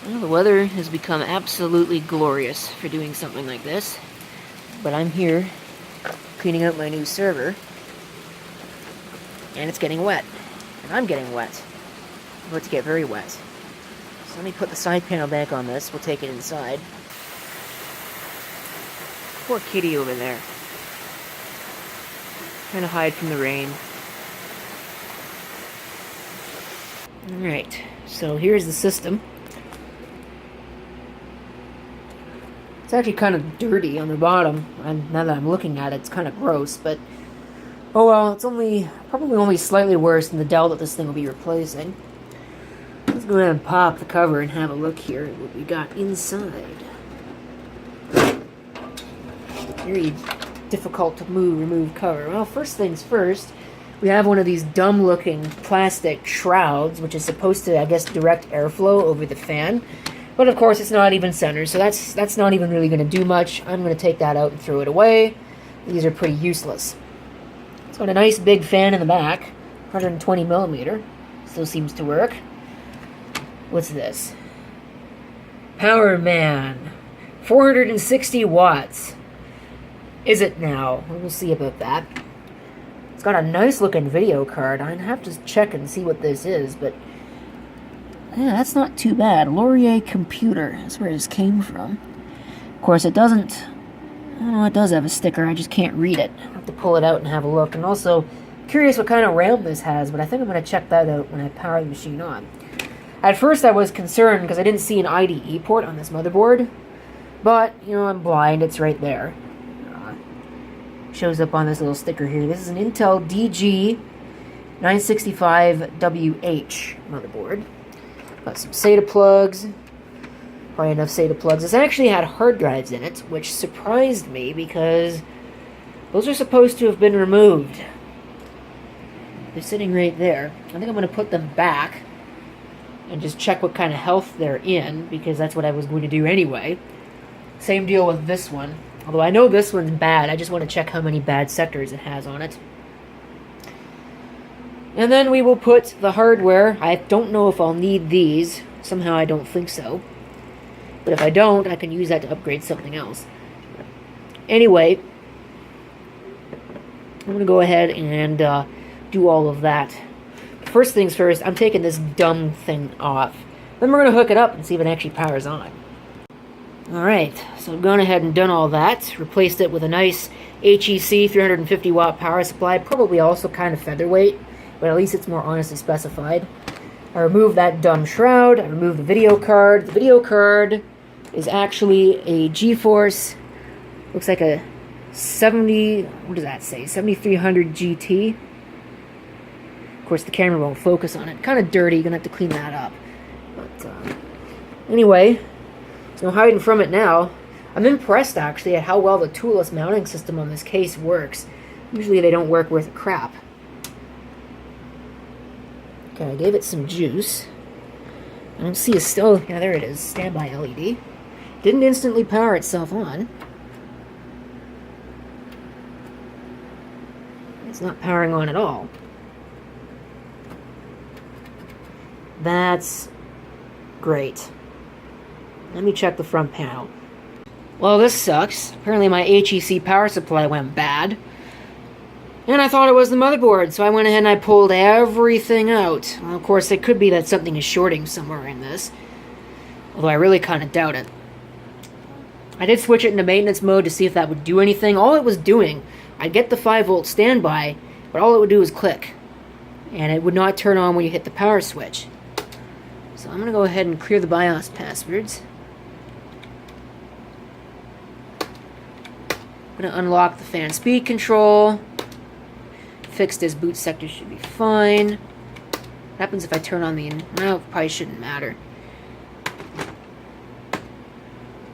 Well, the weather has become absolutely glorious for doing something like this, but I'm here cleaning out my new server, and it's getting wet, and I'm getting wet. I'm about to get very wet. So let me put the side panel back on this. We'll take it inside. Poor kitty over there. Trying to hide from the rain. Alright, so here's the system. It's actually kind of dirty on the bottom, and now that I'm looking at it, it's kind of gross, but oh well, it's probably only slightly worse than the Dell that this thing will be replacing. Let's go ahead and pop the cover and have a look here at what we got inside. Very difficult to remove cover. Well, first things first, we have one of these dumb-looking plastic shrouds, which is supposed to, I guess, direct airflow over the fan. But of course, it's not even centered, so that's not even really going to do much. I'm going to take that out and throw it away. These are pretty useless. It's got a nice big fan in the back, 120 millimeter. Still seems to work. What's this? Powerman, 460 watts. Is it now? We'll see about that. It's got a nice looking video card. I'd have to check and see what this is, but yeah, that's not too bad. Laurier Computer. That's where this came from. Of course, it doesn't. I don't know, it does have a sticker. I just can't read it. I'll have to pull it out and have a look. And also, curious what kind of RAM this has, but I think I'm going to check that out when I power the machine on. At first, I was concerned because I didn't see an IDE port on this motherboard, but, you know, I'm blind. It's right there. Shows up on this little sticker here. This is an Intel DG965WH motherboard. Got some SATA plugs. Probably enough SATA plugs. This actually had hard drives in it, which surprised me because those are supposed to have been removed. They're sitting right there. I think I'm going to put them back and just check what kind of health they're in, because that's what I was going to do anyway. Same deal with this one. Although I know this one's bad, I just want to check how many bad sectors it has on it. And then we will put the hardware. I don't know if I'll need these. Somehow I don't think so. But if I don't, I can use that to upgrade something else. Anyway, I'm going to go ahead and do all of that. First things first, I'm taking this dumb thing off. Then we're going to hook it up and see if it actually powers on. Alright, so I've gone ahead and done all that. Replaced it with a nice HEC 350 watt power supply. Probably also kind of featherweight, but at least it's more honestly specified. I removed that dumb shroud. I removed the video card. The video card is actually a GeForce. Looks like a 70, what does that say? 7300 GT. Of course, the camera won't focus on it. Kind of dirty. You're going to have to clean that up. But anyway, there's no hiding from it now. I'm impressed, actually, at how well the toolless mounting system on this case works. Usually they don't work worth a crap. Okay, I gave it some juice. I don't see a still. Yeah, there it is. Standby LED. Didn't instantly power itself on. It's not powering on at all. That's great. Let me check the front panel. Well, this sucks. Apparently my HEC power supply went bad. And I thought it was the motherboard, so I went ahead and I pulled everything out. Well, of course, it could be that something is shorting somewhere in this. Although I really kind of doubt it. I did switch it into maintenance mode to see if that would do anything. All it was doing, I'd get the 5-volt standby, but all it would do was click. And it would not turn on when you hit the power switch. So I'm going to go ahead and clear the BIOS passwords. I'm going to unlock the fan speed control. Fixed as boot sector should be fine. What happens if I turn on the... No, it probably shouldn't matter.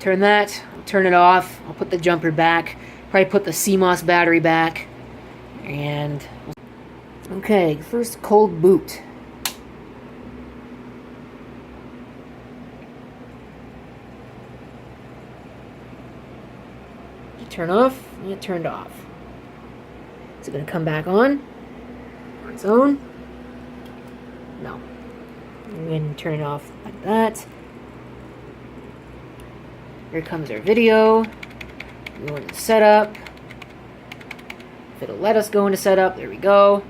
Turn that. I'll turn it off. I'll put the jumper back. Probably put the CMOS battery back. And... okay, first cold boot. Turn off, and it turned off. Is it going to come back on its own? No. I'm going to turn it off like that. Here comes our video. Go into setup. If it'll let us go into setup, there we go.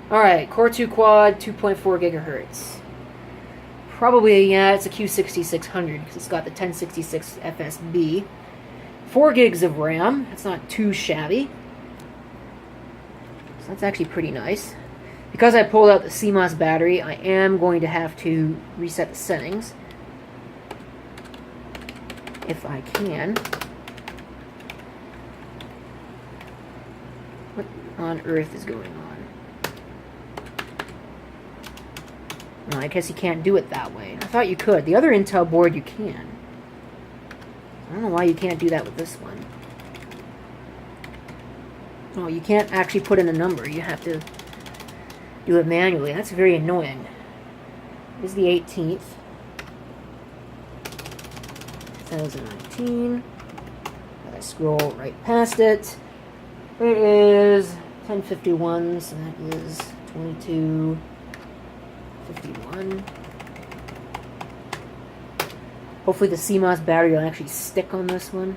Alright, Core 2 Quad, 2.4 gigahertz. Probably, yeah, it's a Q6600 because it's got the 1066 FSB. 4 gigs of RAM. That's not too shabby. So that's actually pretty nice. Because I pulled out the CMOS battery, I am going to have to reset the settings. If I can. What on earth is going on? No, I guess you can't do it that way. I thought you could. The other Intel board you can. I don't know why you can't do that with this one. Oh, you can't actually put in a number. You have to do it manually. That's very annoying. This is the 18th. 2019. I scroll right past it. It is 10:51, so that is 22:51. Hopefully the CMOS battery will actually stick on this one.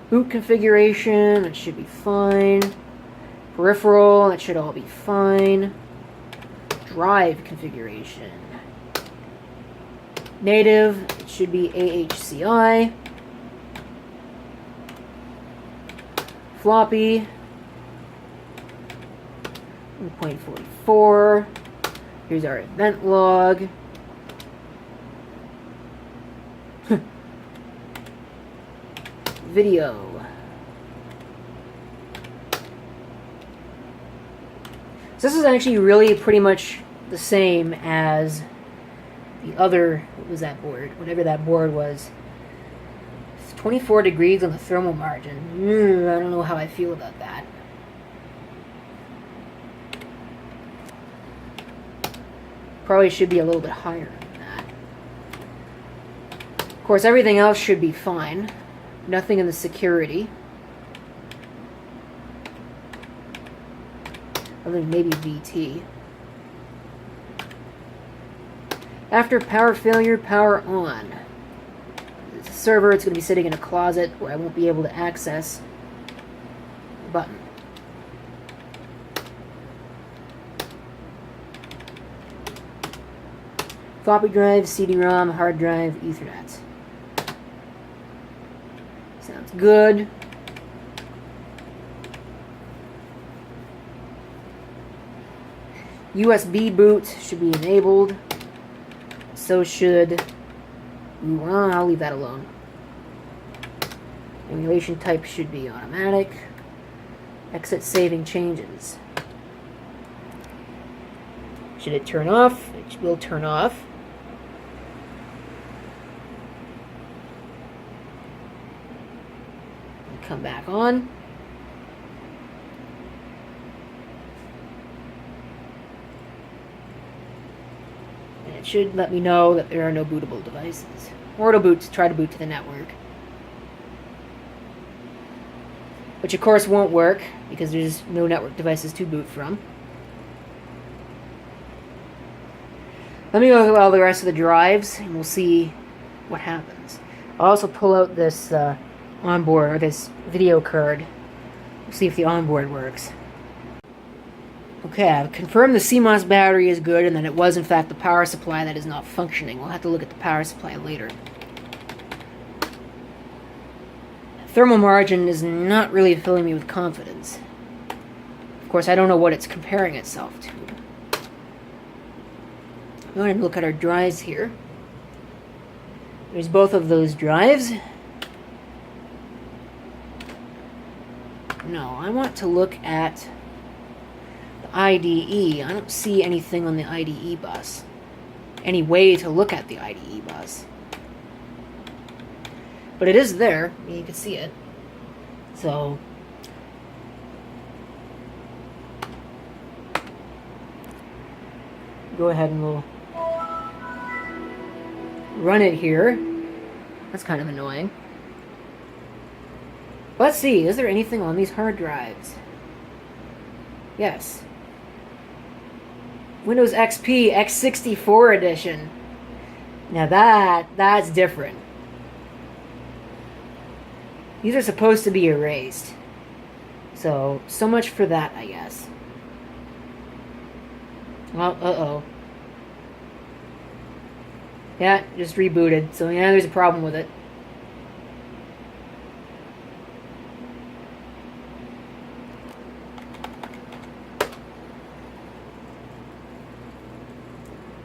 Boot configuration, that should be fine. Peripheral, that should all be fine. Drive configuration. Native, it should be AHCI. Floppy, 1.44. Here's our event log. Video. So this is actually really pretty much the same as the other, what was that board? Whatever that board was. It's 24 degrees on the thermal margin. I don't know how I feel about that. Probably should be a little bit higher than that. Of course, everything else should be fine. Nothing in the security. Other than maybe VT. After power failure, power on. It's a server, it's going to be sitting in a closet where I won't be able to access the button. Floppy drive, CD-ROM, hard drive, Ethernet. Sounds good. USB boot should be enabled. So should... Well, I'll leave that alone. Emulation type should be automatic. Exit saving changes. Should it turn off? It will turn off. Come back on. And it should let me know that there are no bootable devices. Or it'll try to boot to the network. Which of course won't work because there's no network devices to boot from. Let me go through all the rest of the drives and we'll see what happens. I'll also pull out this onboard, or this video card. We'll see if the onboard works. Okay, I've confirmed the CMOS battery is good and that it was in fact the power supply that is not functioning. We'll have to look at the power supply later. Thermal margin is not really filling me with confidence. Of course, I don't know what it's comparing itself to. Go ahead and look at our drives here. There's both of those drives. No, I want to look at the IDE. I don't see anything on the IDE bus. Any way to look at the IDE bus. But it is there. You can see it. So... go ahead and we'll run it here. That's kind of annoying. Let's see, is there anything on these hard drives? Yes. Windows XP X64 edition. Now that's different. These are supposed to be erased. So much for that, I guess. Well, uh-oh. Yeah, just rebooted. So yeah, there's a problem with it.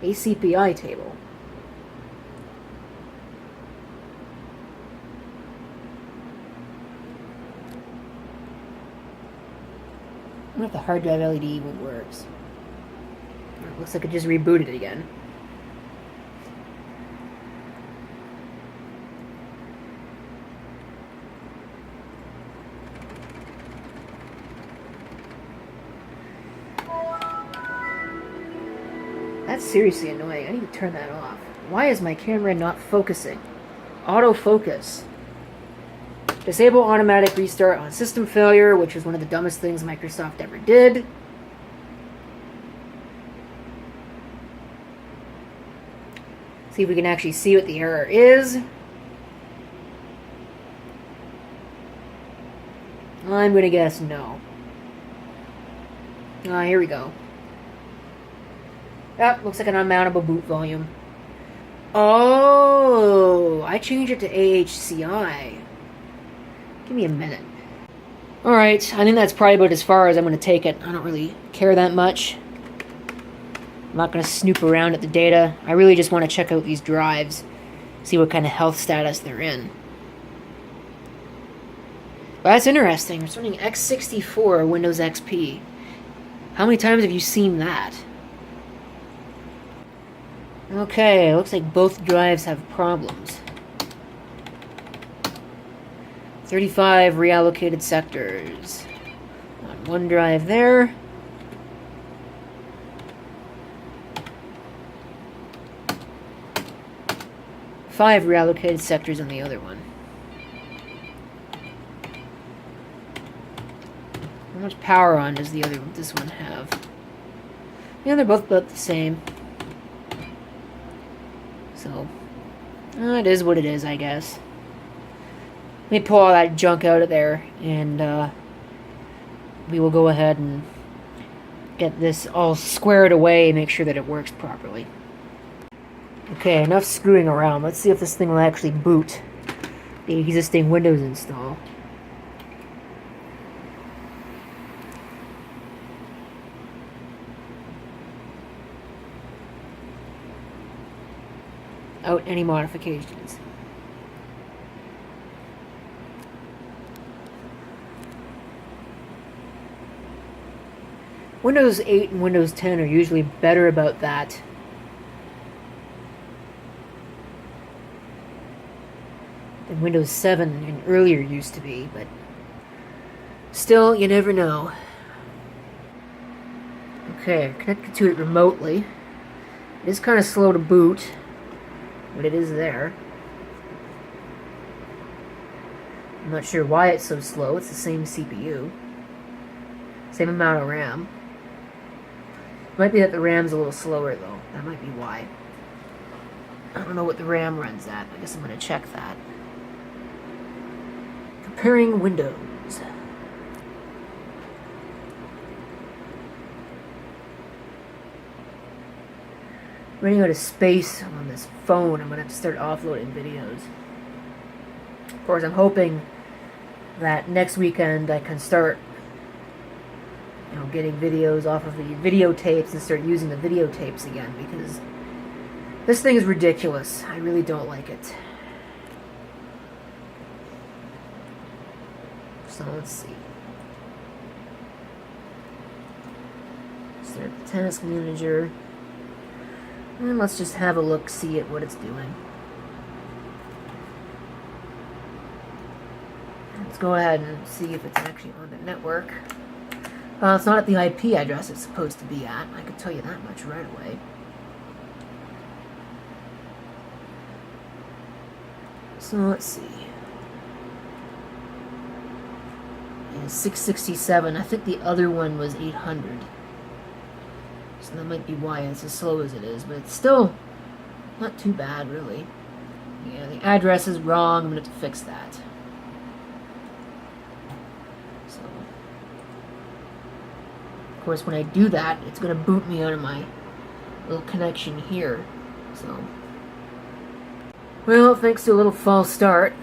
A CPI table. I wonder if the hard drive LED even works. It looks like it just rebooted it again. That's seriously annoying. I need to turn that off. Why is my camera not focusing? Autofocus. Disable automatic restart on system failure, which is one of the dumbest things Microsoft ever did. See if we can actually see what the error is. I'm going to guess no. Here we go. Yep, looks like an unmountable boot volume. Oh, I changed it to AHCI. Give me a minute. Alright, I think that's probably about as far as I'm going to take it. I don't really care that much. I'm not going to snoop around at the data. I really just want to check out these drives, see what kind of health status they're in. Well, that's interesting. It's running x64 Windows XP. How many times have you seen that? Okay, looks like both drives have problems. 35 reallocated sectors. On one drive there. Five reallocated sectors on the other one. How much power on does this one have? Yeah, they're both about the same. So, it is what it is, I guess. Let me pull all that junk out of there, and we will go ahead and get this all squared away and make sure that it works properly. Okay, enough screwing around. Let's see if this thing will actually boot the existing Windows install. Out any modifications. Windows 8 and Windows 10 are usually better about that than Windows 7 and earlier used to be, but still, you never know. Okay, connected to it remotely. It is kind of slow to boot, but it is there. I'm not sure why it's so slow. It's the same CPU. Same amount of RAM. It might be that the RAM's a little slower, though. That might be why. I don't know what the RAM runs at. I guess I'm going to check that. Comparing Windows. Running out of space on this phone. I'm going to have to start offloading videos. Of course, I'm hoping that next weekend I can start getting videos off of the videotapes and start using the videotapes again, because this thing is ridiculous. I really don't like it. So let's see. Start the task manager. And let's just have a look, see at what it's doing. Let's go ahead and see if it's actually on the network. It's not at the IP address it's supposed to be at. I can tell you that much right away. So let's see. Yeah, 667. I think the other one was 800. So that might be why it's as slow as it is, but it's still not too bad, really. Yeah, the address is wrong. I'm going to have to fix that. course, when I do that, it's going to boot me out of my little connection here. So, well, thanks to a little false start,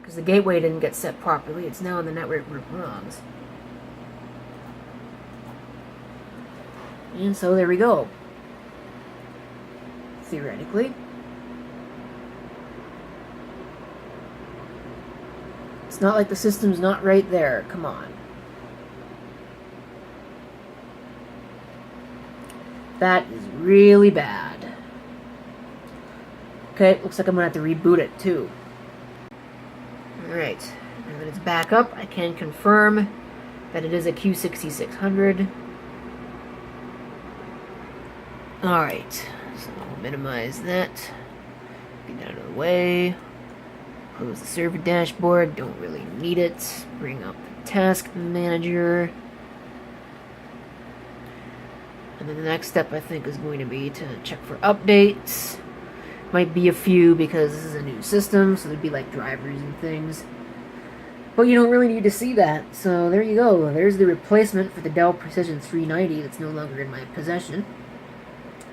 because the gateway didn't get set properly, it's now in the network group wrongs. And so there we go. Theoretically. It's not like the system's not right there. Come on. That is really bad. Okay, looks like I'm going to have to reboot it too. Alright, now that it's back up, I can confirm that it is a Q6600. Alright, so I'll minimize that. Get out of the way. Close the server dashboard, don't really need it. Bring up the task manager. And then the next step I think is going to be to check for updates. Might be a few because this is a new system, so there'd be like drivers and things. But you don't really need to see that, so there you go. There's the replacement for the Dell Precision 390 that's no longer in my possession.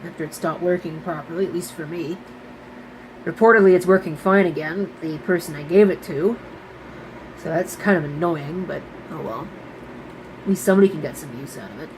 After it stopped working properly, at least for me. Reportedly, it's working fine again, the person I gave it to. So that's kind of annoying, but oh well. At least somebody can get some use out of it.